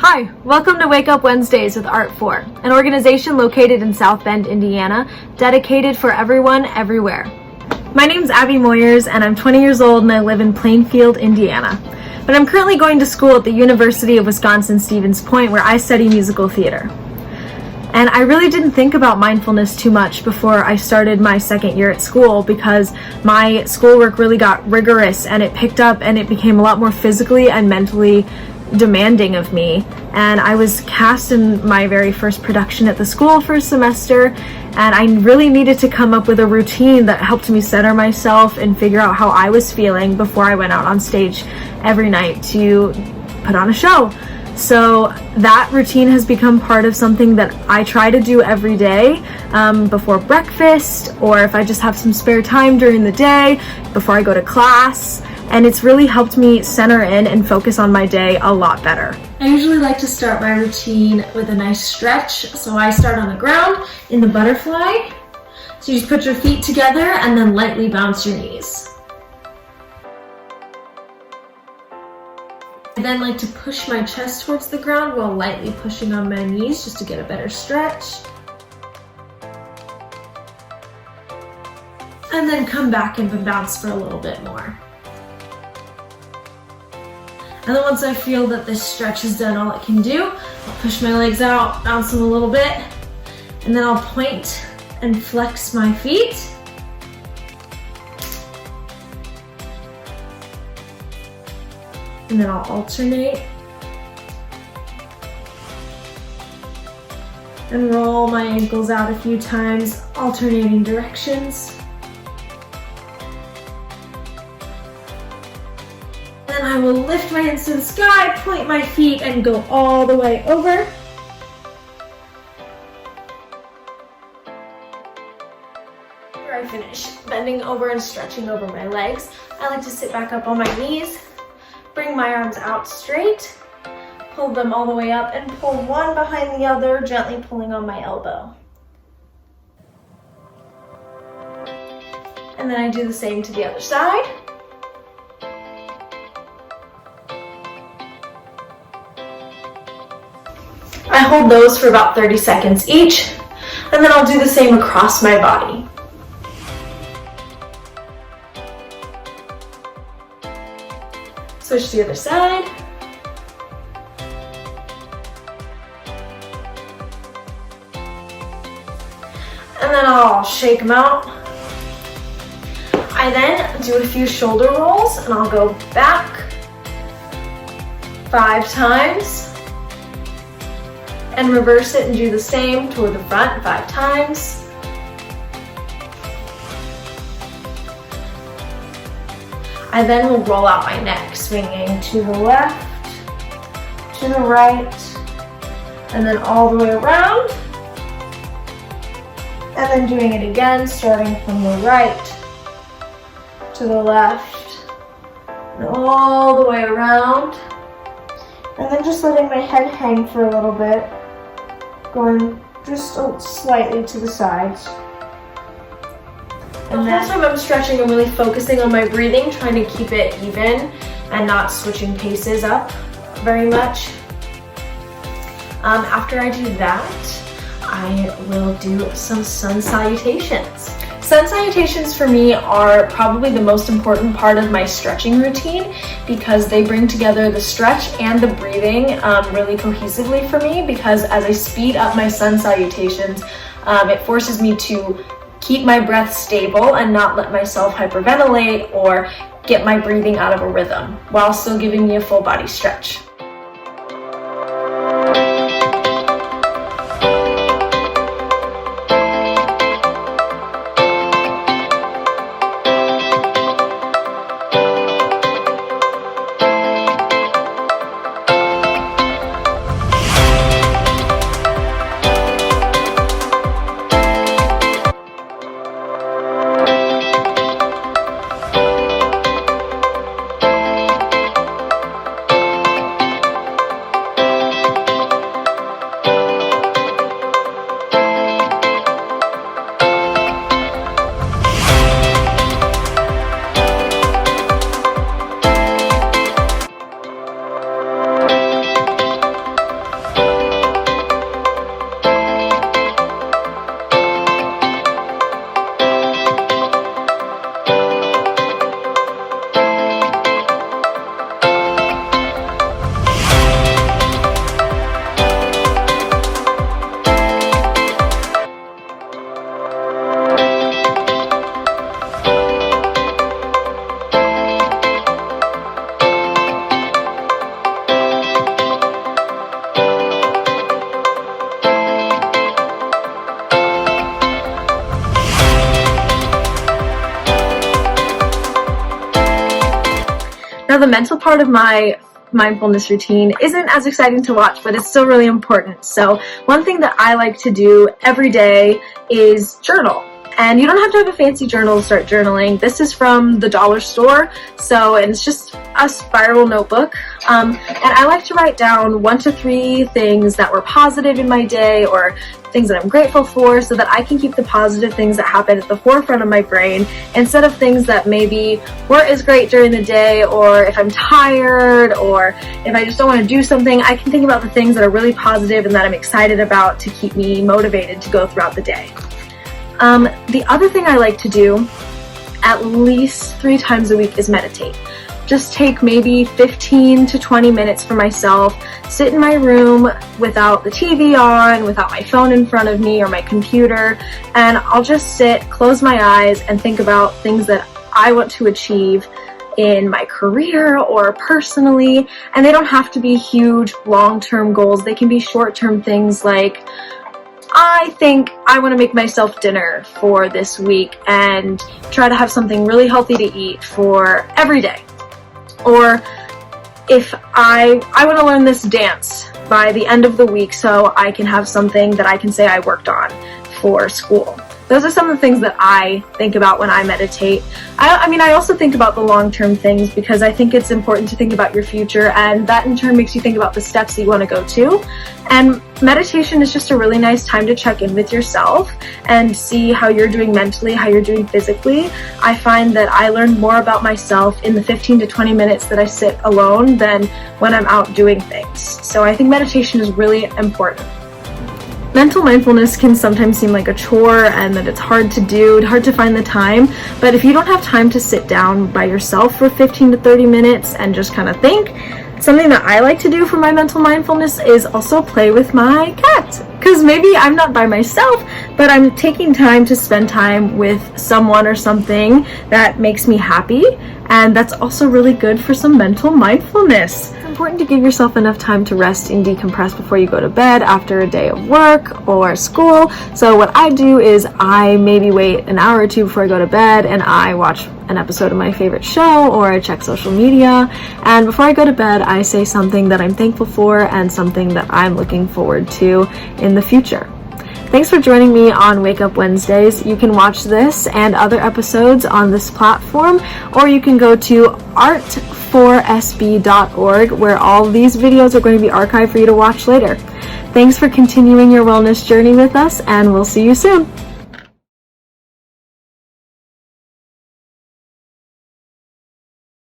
Hi, welcome to Wake Up Wednesdays with Art4, an organization located in South Bend, Indiana, dedicated for everyone, everywhere. My name's Abby Moyers, and I'm 20 years old and I live in Plainfield, Indiana. But I'm currently going to school at the University of Wisconsin-Stevens Point, where I study musical theater. And I really didn't think about mindfulness too much before I started my second year at school because my schoolwork really got rigorous and it picked up and it became a lot more physically and mentally demanding of me. And I was cast in my very first production at the school for a semester, and I really needed to come up with a routine that helped me center myself and figure out how I was feeling before I went out on stage every night to put on a show. So that routine has become part of something that I try to do every day before breakfast, or if I just have some spare time during the day before I go to class. And it's really helped me center in and focus on my day a lot better. I usually like to start my routine with a nice stretch. So I start on the ground in the butterfly. So you just put your feet together and then lightly bounce your knees. I then like to push my chest towards the ground while lightly pushing on my knees just to get a better stretch. And then come back and bounce for a little bit more. And then once I feel that this stretch is done all it can do, I'll push my legs out, bounce them a little bit, and then I'll point and flex my feet. And then I'll alternate and roll my ankles out a few times, alternating directions. Then I will lift my hands to the sky, point my feet, and go all the way over. After I finish bending over and stretching over my legs, I like to sit back up on my knees, bring my arms out straight, pull them all the way up, and pull one behind the other, gently pulling on my elbow. And then I do the same to the other side. I hold those for about 30 seconds each, and then I'll do the same across my body. Switch to the other side. And then I'll shake them out. I then do a few shoulder rolls, and I'll go back 5 times. And reverse it and do the same toward the front 5 times. I then will roll out my neck, swinging to the left, to the right, and then all the way around. And then doing it again, starting from the right to the left, and all the way around. And then just letting my head hang for a little bit, going just slightly to the sides. And the whole time I'm stretching, I'm really focusing on my breathing, trying to keep it even and not switching paces up very much. After I do that, I will do some sun salutations. Sun salutations for me are probably the most important part of my stretching routine because they bring together the stretch and the breathing really cohesively for me, because as I speed up my sun salutations, it forces me to keep my breath stable and not let myself hyperventilate or get my breathing out of a rhythm while still giving me a full body stretch. Now, the mental part of my mindfulness routine isn't as exciting to watch, but it's still really important. So one thing that I like to do every day is journal. And you don't have to have a fancy journal to start journaling. This is from the dollar store, and it's just a spiral notebook. And I like to write down 1 to 3 things that were positive in my day, or things that I'm grateful for, so that I can keep the positive things that happen at the forefront of my brain, instead of things that maybe weren't as great during the day, or if I'm tired, or if I just don't want to do something, I can think about the things that are really positive and that I'm excited about to keep me motivated to go throughout the day. The other thing I like to do at least 3 times a week is meditate. Just take maybe 15 to 20 minutes for myself, sit in my room without the TV on, without my phone in front of me or my computer, and I'll just sit, close my eyes, and think about things that I want to achieve in my career or personally. And they don't have to be huge long-term goals. They can be short-term things like, I think I want to make myself dinner for this week and try to have something really healthy to eat for every day. Or if I want to learn this dance by the end of the week so I can have something that I can say I worked on for school. Those are some of the things that I think about when I meditate. I also think about the long-term things, because I think it's important to think about your future, and that in turn makes you think about the steps that you want to go to. And meditation is just a really nice time to check in with yourself and see how you're doing mentally, how you're doing physically. I find that I learn more about myself in the 15 to 20 minutes that I sit alone than when I'm out doing things. So I think meditation is really important. Mental mindfulness can sometimes seem like a chore, and that it's hard to do, hard to find the time. But if you don't have time to sit down by yourself for 15 to 30 minutes and just kind of think, something that I like to do for my mental mindfulness is also play with my cat. Because maybe I'm not by myself, but I'm taking time to spend time with someone or something that makes me happy. And that's also really good for some mental mindfulness. It's important to give yourself enough time to rest and decompress before you go to bed after a day of work or school. So what I do is I maybe wait an hour or 2 before I go to bed, and I watch an episode of my favorite show, or I check social media. And before I go to bed, I say something that I'm thankful for and something that I'm looking forward to in the future. Thanks for joining me on Wake Up Wednesdays. You can watch this and other episodes on this platform, or you can go to art4sb.org, where all these videos are going to be archived for you to watch later. Thanks for continuing your wellness journey with us, and we'll see you soon.